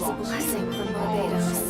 is a blessing from Barbados.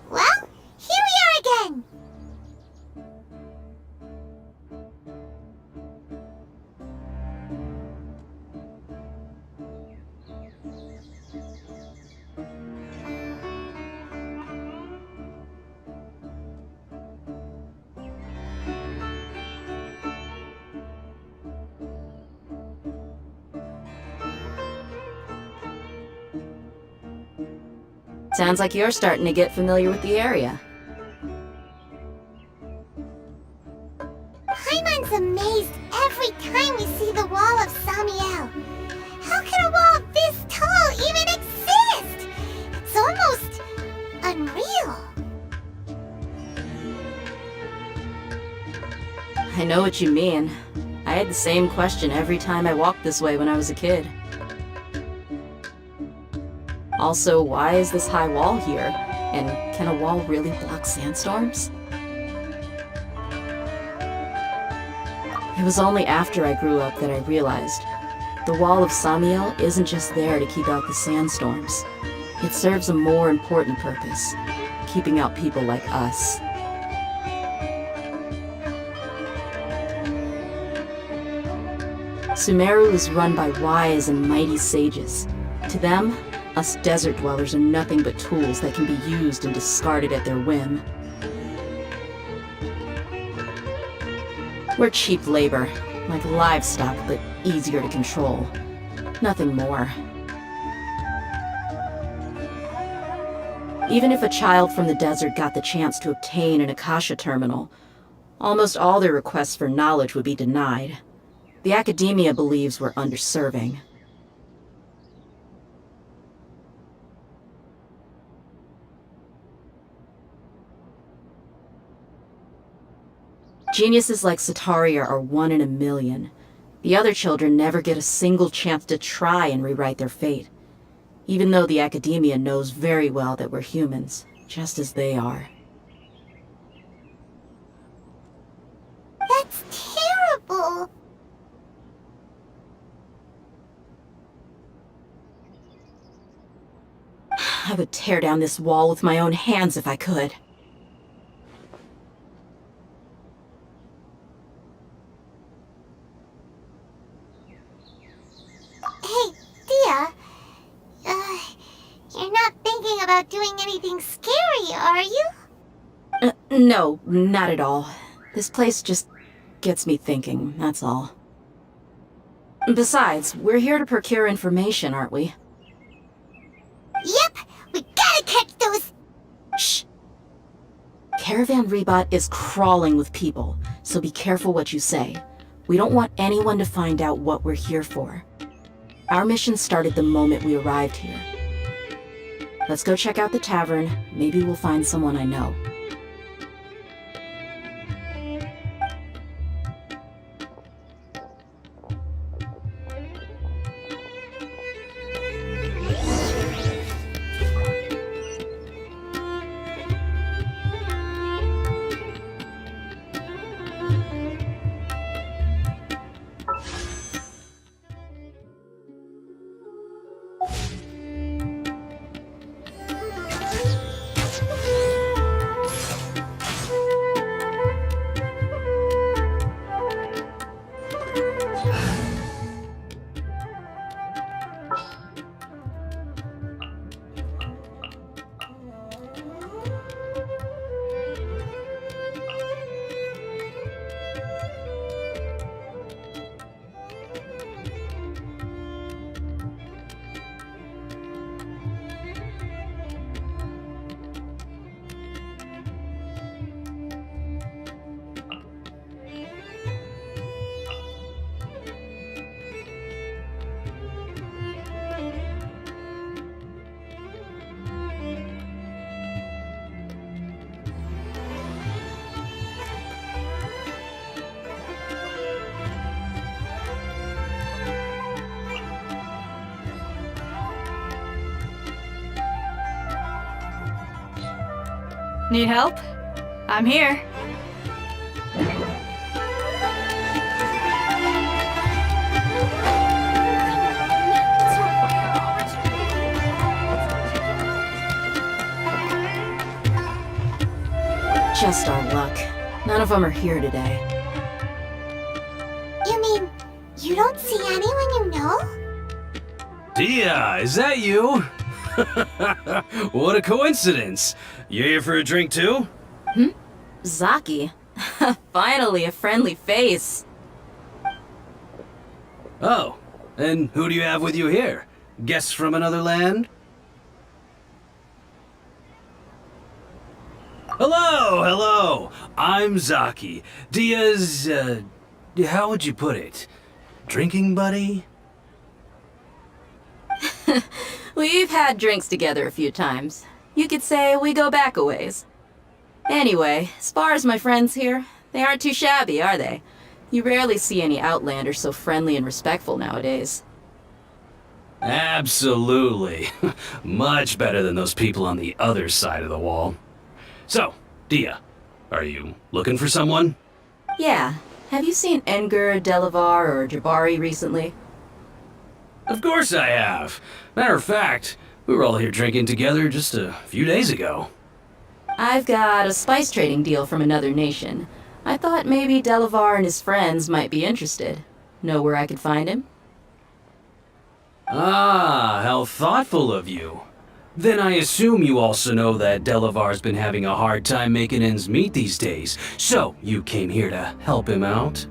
Well, here we are again! Sounds like you're starting to get familiar with the area. Paimon's amazed every time we see the wall of Samiel. How can a wall this tall even exist? It's almost unreal. I know what you mean. I had the same question every time I walked this way when I was a kid. Also, why is this high wall here? And can a wall really block sandstorms? It was only after I grew up that I realized the wall of Samiel isn't just there to keep out the sandstorms. It serves a more important purpose, keeping out people like us. Sumeru is run by wise and mighty sages. To them, us desert dwellers are nothing but tools that can be used and discarded at their whim. We're cheap labor, like livestock, but easier to control. Nothing more. Even if a child from the desert got the chance to obtain an Akasha terminal, almost all their requests for knowledge would be denied. The academia believes we're underserving. Geniuses like Sataria are 1 in a million. The other children never get a single chance to try and rewrite their fate, even though the academia knows very well that we're humans, just as they are. That's terrible. I would tear down this wall with my own hands if I could. Hey, Dia. You're not thinking about doing anything scary, are you? No, not at all. This place just gets me thinking, that's all. Besides, we're here to procure information, aren't we? Yep, we gotta catch those... Shh! Caravan Rebot is crawling with people, so be careful what you say. We don't want anyone to find out what we're here for. Our mission started the moment we arrived here. Let's go check out the tavern. Maybe we'll find someone I know. Need help? I'm here. Just our luck. None of them are here today. You mean, you don't see anyone you know? Dia, is that you? What a coincidence. You here for a drink too? Zaki. Finally, a friendly face. Oh, and who do you have with you here? Guests from another land? Hello, hello. I'm Zaki. Dia's, how would you put it? Drinking buddy? We've had drinks together a few times. You could say we go back a ways. Anyway, as far as my friends here, they aren't too shabby, are they? You rarely see any Outlanders so friendly and respectful nowadays. Absolutely. Much better than those people on the other side of the wall. So, Dia, are you looking for someone? Yeah. Have you seen Edgar, Delavar, or Jabari recently? Of course I have. Matter of fact, we were all here drinking together just a few days ago. I've got a spice trading deal from another nation. I thought maybe Delavar and his friends might be interested. Know where I could find him? Ah, how thoughtful of you. Then I assume you also know that Delavar's been having a hard time making ends meet these days, so you came here to help him out?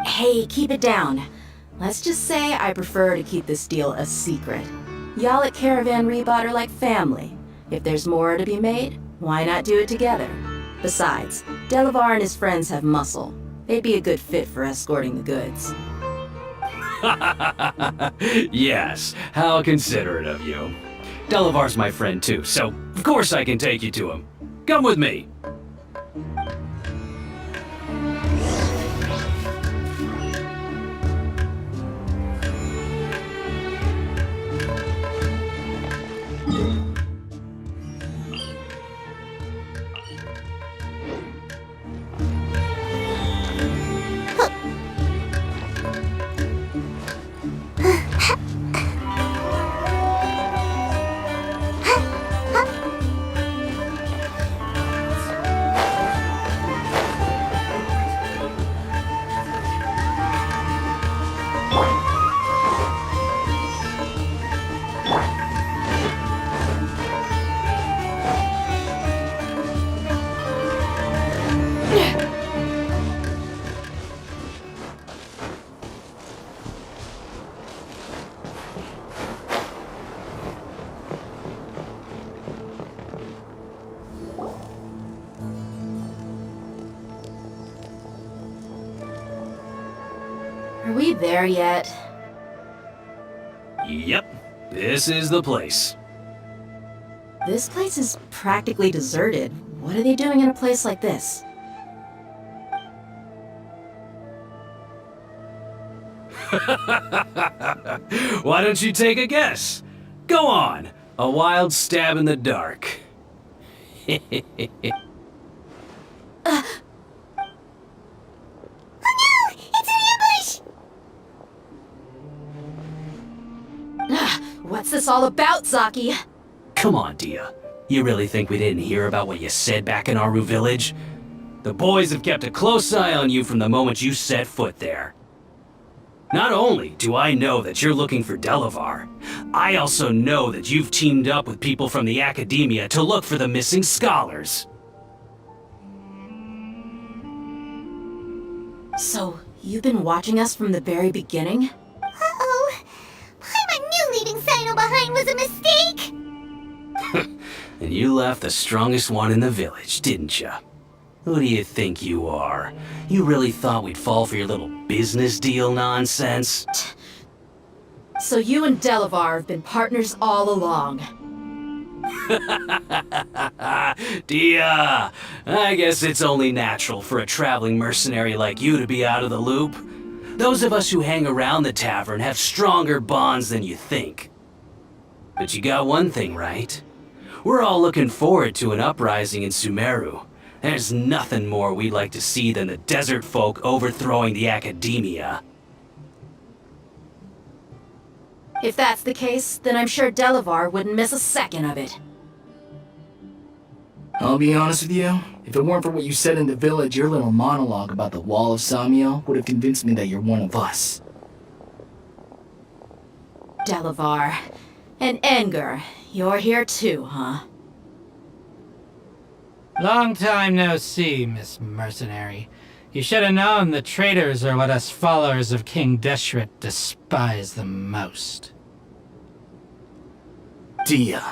Hey, keep it down. Let's just say I prefer to keep this deal a secret. Y'all at Caravan Rebot are like family. If there's more to be made, why not do it together? Besides, Delavar and his friends have muscle. They'd be a good fit for escorting the goods. Yes, how considerate of you. Delavar's my friend too, so of course I can take you to him. Come with me. Are we there yet? Yep, this is the place. This place is practically deserted. What are they doing in a place like this? Why don't you take a guess? Go on, a wild stab in the dark. What's this all about, Zaki? Come on, Dia. You really think we didn't hear about what you said back in Aru village? The boys have kept a close eye on you from the moment you set foot there. Not only do I know that you're looking for Delavar, I also know that you've teamed up with people from the academia to look for the missing scholars. So, you've been watching us from the very beginning? Uh-oh. I knew leaving Sino behind was a mistake! And you left the strongest one in the village, didn't you? Who do you think you are? You really thought we'd fall for your little business deal nonsense? So you and Delavar have been partners all along. Dia, I guess it's only natural for a traveling mercenary like you to be out of the loop. Those of us who hang around the tavern have stronger bonds than you think. But you got one thing right. We're all looking forward to an uprising in Sumeru. There's nothing more we'd like to see than the desert folk overthrowing the academia. If that's the case, then I'm sure Delavar wouldn't miss a second of it. I'll be honest with you, if it weren't for what you said in the village, your little monologue about the Wall of Samiel would have convinced me that you're one of us. Delavar. And Enger, you're here too, huh? Long time no see, Miss Mercenary. You should have known the traitors are what us followers of King Deshret despise the most. Dia,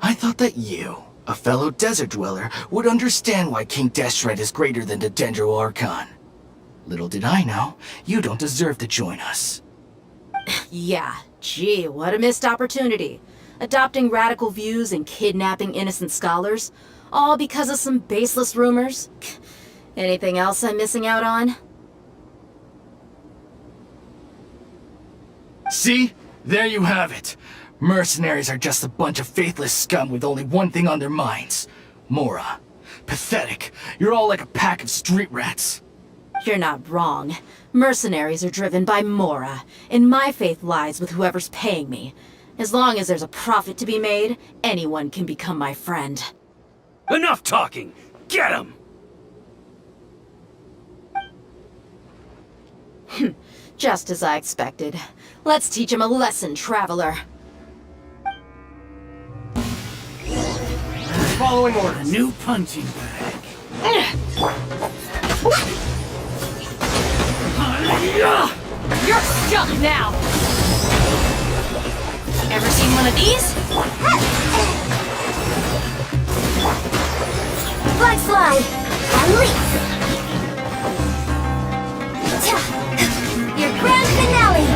I thought that you, a fellow desert dweller, would understand why King Deshret is greater than the Dendro Archon. Little did I know, you don't deserve to join us. Yeah, gee, what a missed opportunity. Adopting radical views and kidnapping innocent scholars, all because of some baseless rumors. Anything else I'm missing out on? See? There you have it. Mercenaries are just a bunch of faithless scum with only one thing on their minds. Mora. Pathetic. You're all like a pack of street rats. You're not wrong. Mercenaries are driven by Mora, and my faith lies with whoever's paying me. As long as there's a profit to be made, anyone can become my friend. Enough talking! Get him! Just as I expected. Let's teach him a lesson, Traveler. Following order. A new punching bag. You're stuck now! Ever seen one of these? Flag slide! And leap! Your grand finale!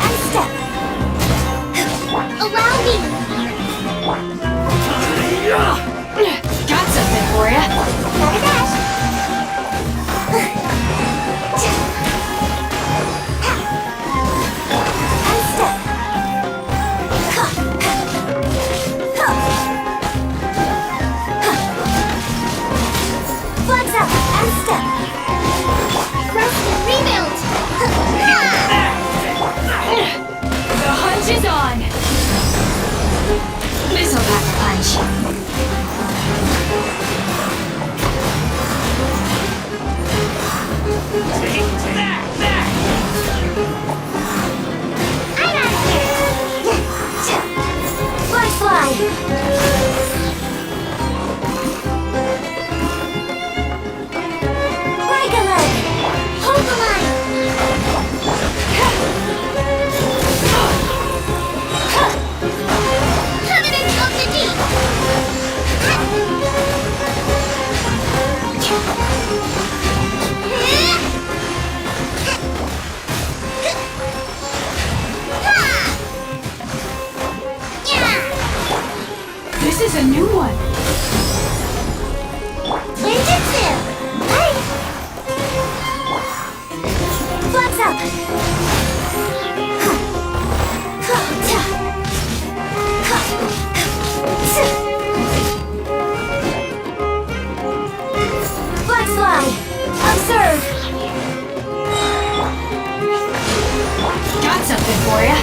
And step! Allow me! Got something for ya! Got a dash! And step! Flags up and step! Rest and rebuild! The hunch is on! This'll pack a punch. I got it! Flag slide! Break a leg! Hold the line! Covenant of the Deep! This is a new one. Ninjutsu! Hey! Flags up! Flag slide! Observe! Got something for ya.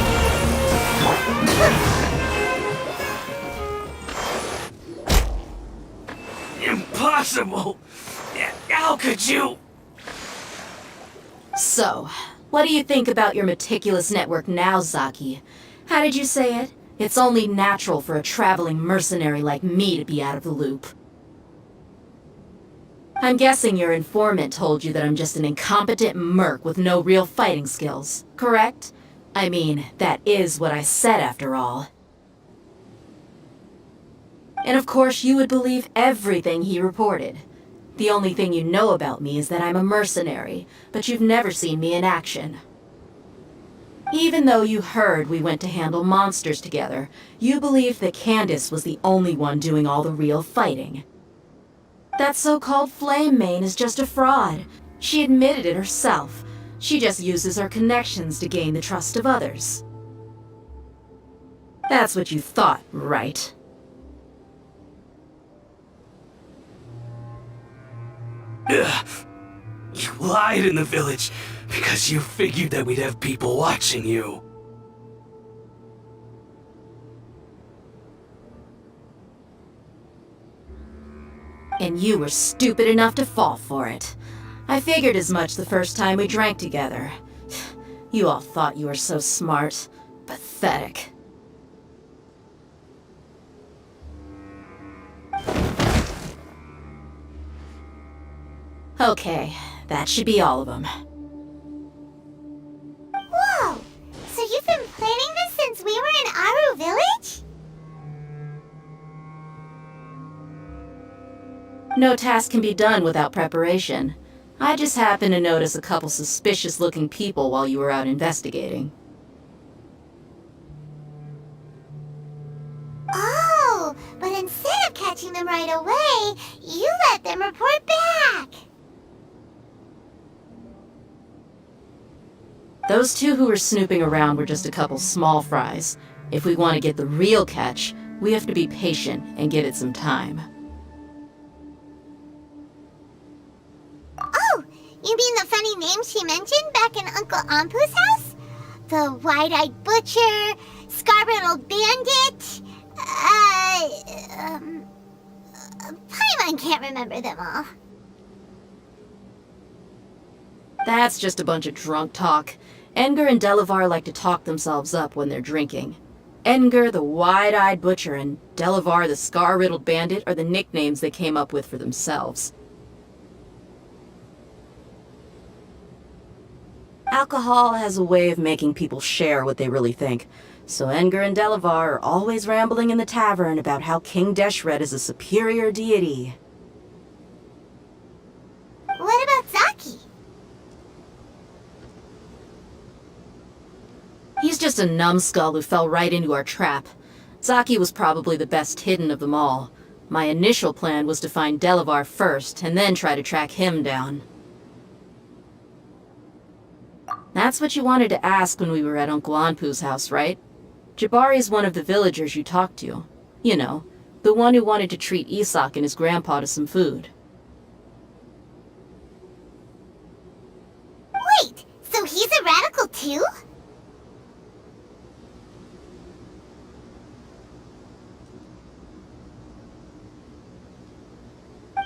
Impossible! How could you? So, what do you think about your meticulous network now, Zaki? How did you say it? It's only natural for a traveling mercenary like me to be out of the loop. I'm guessing your informant told you that I'm just an incompetent merc with no real fighting skills, correct? I mean, that is what I said after all. And of course you would believe everything he reported. The only thing you know about me is that I'm a mercenary, but you've never seen me in action. Even though you heard we went to handle monsters together, you believed that Candace was the only one doing all the real fighting. That so-called Flame Mane is just a fraud. She admitted it herself. She just uses her connections to gain the trust of others. That's what you thought, right? Ugh. You lied in the village because you figured that we'd have people watching you. And you were stupid enough to fall for it. I figured as much the first time we drank together. You all thought you were so smart. Pathetic. Okay, that should be all of them. Whoa! So you've been planning this since we were in Aru Village? No task can be done without preparation. I just happened to notice a couple suspicious-looking people while you were out investigating. Oh, but instead of catching them right away, you let them report back. Those two who were snooping around were just a couple small fries. If we want to get the real catch, we have to be patient and give it some time. Oh, you mean the funny name she mentioned back in Uncle Ampu's house? The wide-eyed butcher, scar-riddled bandit, Paimon can't remember them all. That's just a bunch of drunk talk. Edgar and Delavar like to talk themselves up when they're drinking. Edgar, the wide-eyed butcher, and Delavar, the scar-riddled bandit, are the nicknames they came up with for themselves. Alcohol has a way of making people share what they really think. So Edgar and Delavar are always rambling in the tavern about how King Deshret is a superior deity. What about Zaki? He's just a numbskull who fell right into our trap. Zaki was probably the best hidden of them all. My initial plan was to find Delavar first, and then try to track him down. That's what you wanted to ask when we were at Uncle Anpu's house, right? Jabari's one of the villagers you talked to. You know, the one who wanted to treat Isak and his grandpa to some food. Wait, so he's a radical too?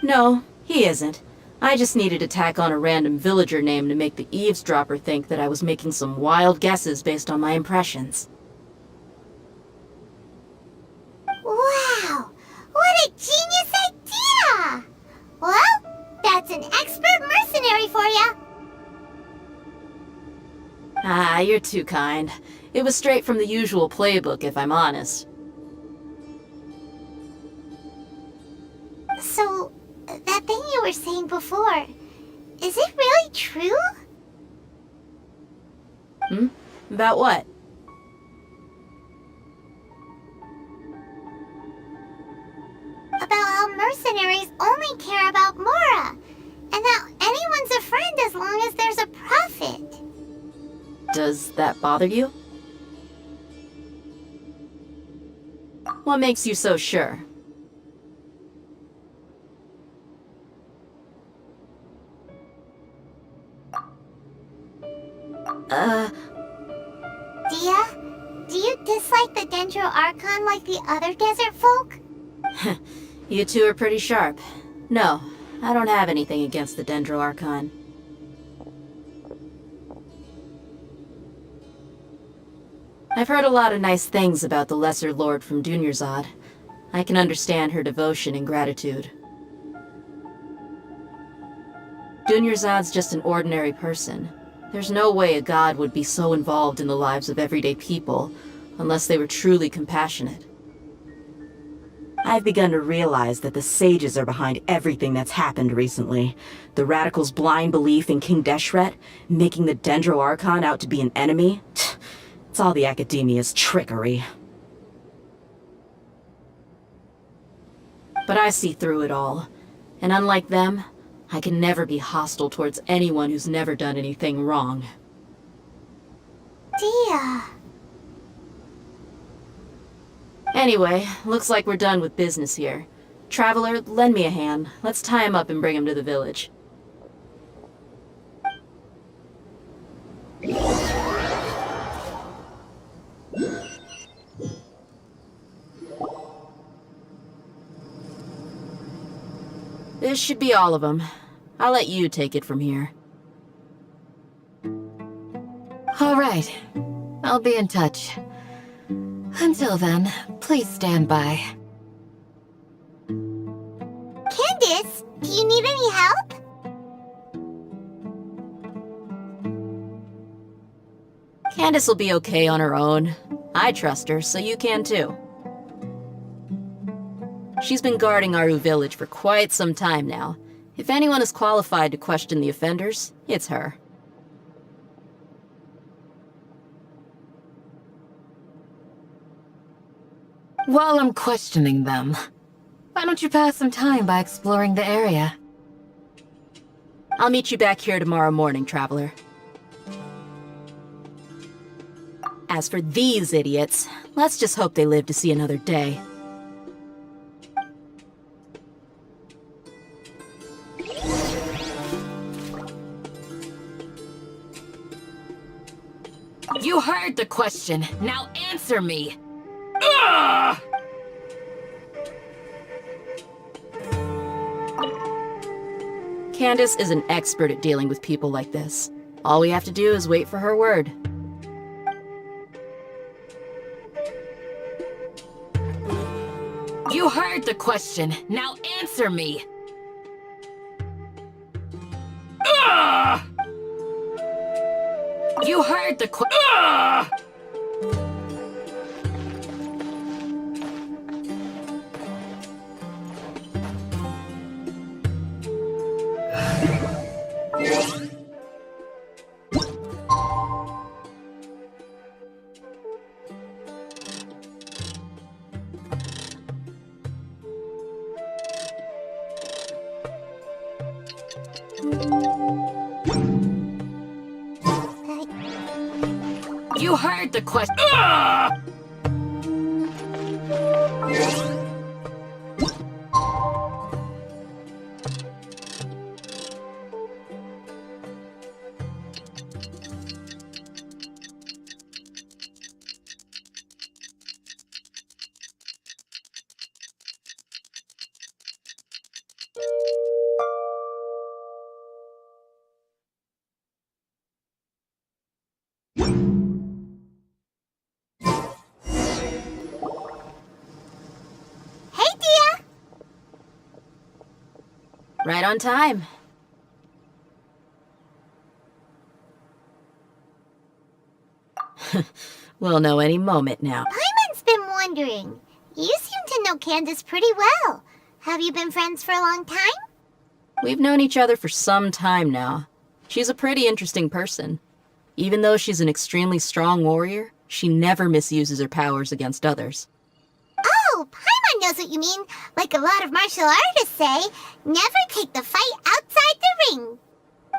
No, he isn't. I just needed to tack on a random villager name to make the eavesdropper think that I was making some wild guesses based on my impressions. Wow, what a genius idea! Well, that's an expert mercenary for ya. Ah, you're too kind. It was straight from the usual playbook, if I'm honest. So, that thing you were saying before, is it really true? About what? About how mercenaries only care about Mora, and that anyone's a friend as long as there's a profit. Does that bother you? What makes you so sure? Dia, do you dislike the Dendro Archon like the other desert folk? You two are pretty sharp. No, I don't have anything against the Dendro Archon. I've heard a lot of nice things about the Lesser Lord from Dunyarzad. I can understand her devotion and gratitude. Dunyarzad's just an ordinary person. There's no way a god would be so involved in the lives of everyday people, unless they were truly compassionate. I've begun to realize that the sages are behind everything that's happened recently. The radicals' blind belief in King Deshret, making the Dendro Archon out to be an enemy. It's all the academia's trickery. But I see through it all. And unlike them, I can never be hostile towards anyone who's never done anything wrong. Dia. Anyway, looks like we're done with business here. Traveler, lend me a hand. Let's tie him up and bring him to the village. This should be all of them. I'll let you take it from here. All right. I'll be in touch. Until then, please stand by. Candace, do you need any help? Candace will be okay on her own. I trust her, so you can too. She's been guarding Aru village for quite some time now. If anyone is qualified to question the offenders, it's her. While I'm questioning them, why don't you pass some time by exploring the area? I'll meet you back here tomorrow morning, Traveler. As for these idiots, let's just hope they live to see another day. You heard the question. Now answer me. Candace is an expert at dealing with people like this. All we have to do is wait for her word. You heard the question. Now answer me. You heard the question. You heard the question. Hey, Dia! Right on time. We'll know any moment now. Paimon's been wondering. You seem to know Candace pretty well. Have you been friends for a long time? We've known each other for some time now. She's a pretty interesting person. Even though she's an extremely strong warrior, she never misuses her powers against others. Oh, Paimon knows what you mean. Like a lot of martial artists say, never take the fight outside the ring.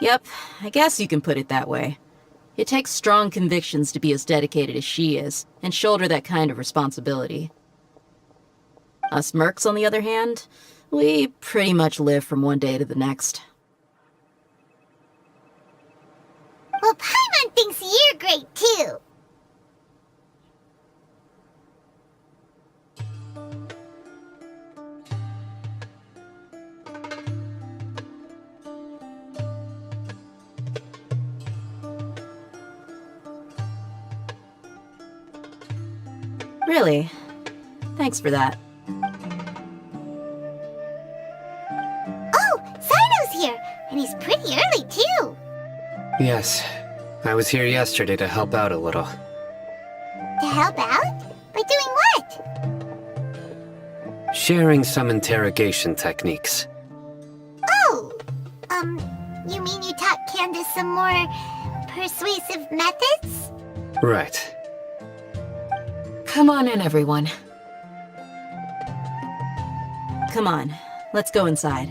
Yep, I guess you can put it that way. It takes strong convictions to be as dedicated as she is, and shoulder that kind of responsibility. Us mercs, on the other hand, we pretty much live from one day to the next. Well, Paimon thinks you're great too. Really? Thanks for that. Oh, Sino's here, and he's pretty early too. Yes. I was here yesterday to help out a little. To help out? By doing what? Sharing some interrogation techniques. Oh, you mean you taught Candace some more persuasive methods? Right. Come on in, everyone. Come on, let's go inside.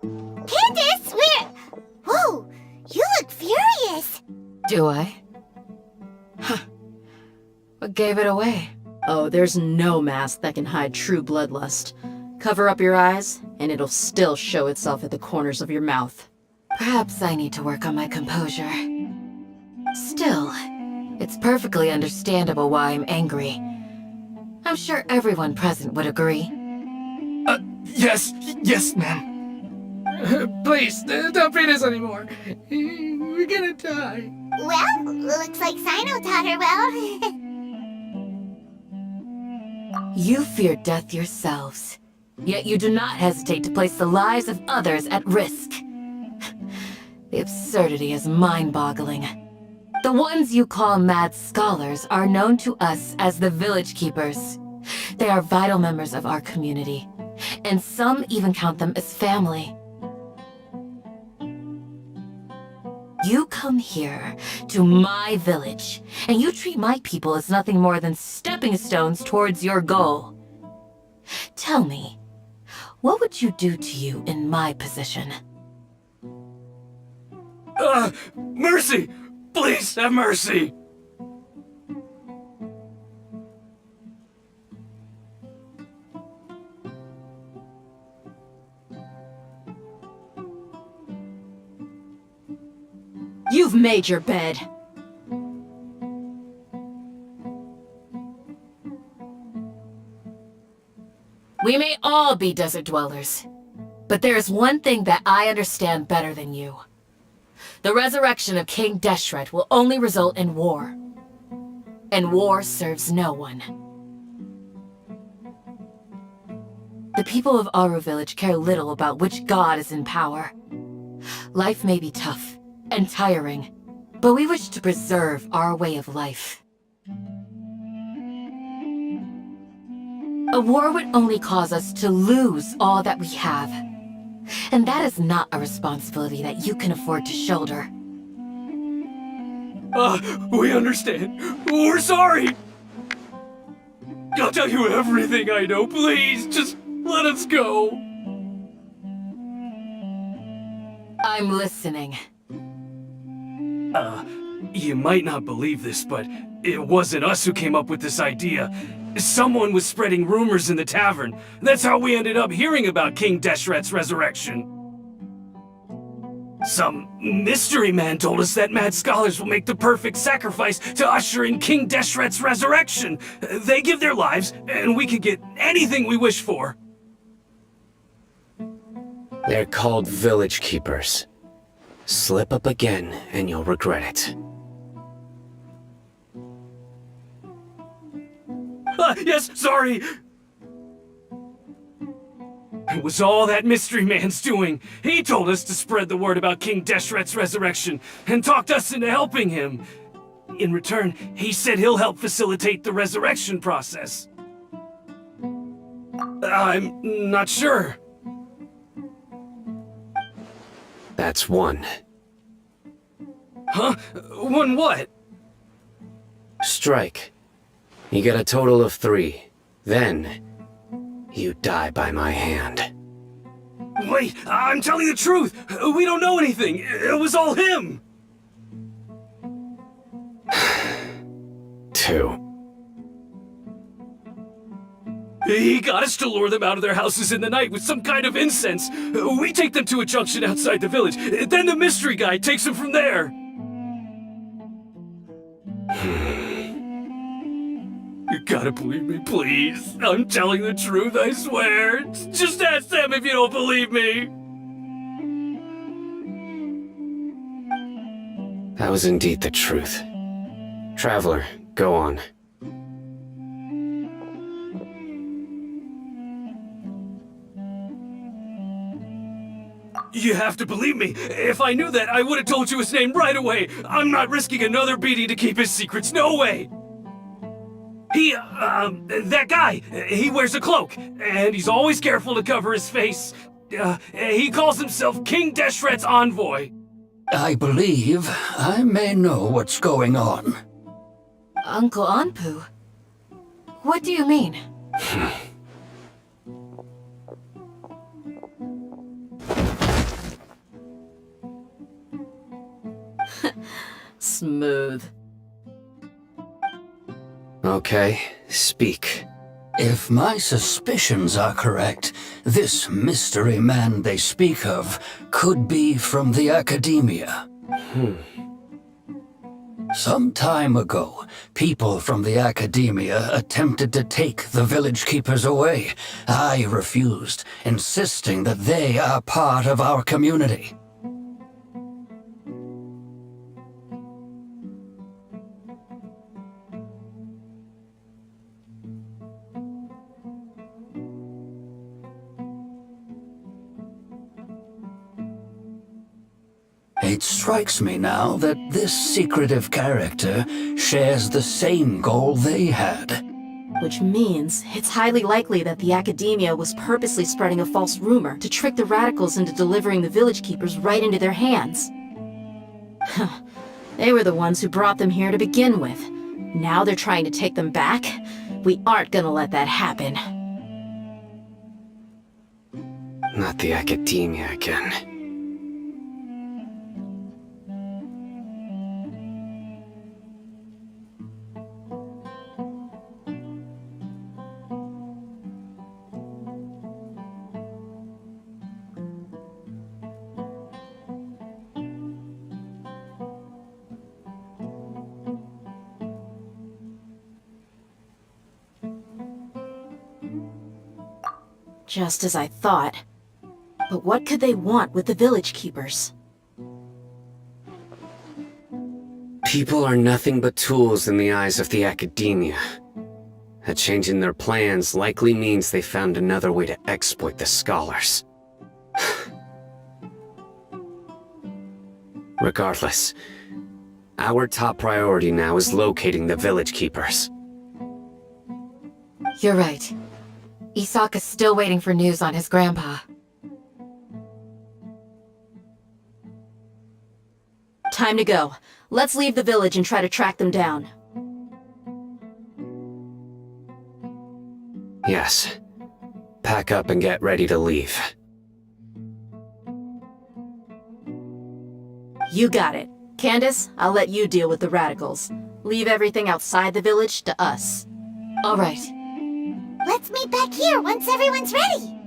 Candace, where? Whoa, you look furious. Do I? Huh. What gave it away? Oh, there's no mask that can hide true bloodlust. Cover up your eyes, and it'll still show itself at the corners of your mouth. Perhaps I need to work on my composure. Still, it's perfectly understandable why I'm angry. I'm sure everyone present would agree. Yes, ma'am. Please, don't beat us anymore. We're gonna die. Well, looks like Sino taught her well. You fear death yourselves, yet you do not hesitate to place the lives of others at risk. The absurdity is mind-boggling. The ones you call mad scholars are known to us as the Village Keepers. They are vital members of our community, and some even count them as family. You come here, to my village, and you treat my people as nothing more than stepping stones towards your goal. Tell me, what would you do to you in my position? Mercy! Please have mercy! You've made your bed. We may all be desert dwellers, but there is one thing that I understand better than you. The resurrection of King Deshret will only result in war. And war serves no one. The people of Aru Village care little about which god is in power. Life may be tough and tiring, but we wish to preserve our way of life. A war would only cause us to lose all that we have. And that is not a responsibility that you can afford to shoulder. We understand. We're sorry. I'll tell you everything I know. Please, just let us go. I'm listening. You might not believe this, but it wasn't us who came up with this idea. Someone was spreading rumors in the tavern. That's how we ended up hearing about King Deshret's resurrection. Some mystery man told us that mad scholars will make the perfect sacrifice to usher in King Deshret's resurrection. They give their lives, and we can get anything we wish for. They're called Village Keepers. Slip up again, and you'll regret it. Yes, sorry. It was all that mystery man's doing. He told us to spread the word about King Deshret's resurrection and talked us into helping him. In return, he said he'll help facilitate the resurrection process. I'm not sure. That's one. Huh? One what? Strike. You get a total of 3. Then, you die by my hand. Wait, I'm telling the truth. We don't know anything. It was all him. 2. He got us to lure them out of their houses in the night with some kind of incense. We take them to a junction outside the village. Then the mystery guy takes them from there. You gotta believe me, please. I'm telling the truth, I swear. Just ask them if you don't believe me. That was indeed the truth. Traveler, go on. You have to believe me. If I knew that, I would have told you his name right away. I'm not risking another beating to keep his secrets. No way. That guy, he wears a cloak, and he's always careful to cover his face. He calls himself King Deshret's envoy. I believe I may know what's going on. Uncle Anpu? What do you mean? Smooth. Okay, speak. If my suspicions are correct, this mystery man they speak of could be from the academia. Some time ago, people from the academia attempted to take the village keepers away. I refused, insisting that they are part of our community. It strikes me now that this secretive character shares the same goal they had. Which means it's highly likely that the academia was purposely spreading a false rumor to trick the radicals into delivering the village keepers right into their hands. They were the ones who brought them here to begin with. Now they're trying to take them back? We aren't gonna let that happen. Not the academia again. Just as I thought. But what could they want with the village keepers? People are nothing but tools in the eyes of the academia. A change in their plans likely means they found another way to exploit the scholars. Regardless, our top priority now is locating the village keepers. You're right. Isak is still waiting for news on his grandpa. Time to go. Let's leave the village and try to track them down. Yes. Pack up and get ready to leave. You got it. Candace, I'll let you deal with the radicals. Leave everything outside the village to us. All right. Let's meet back here once everyone's ready.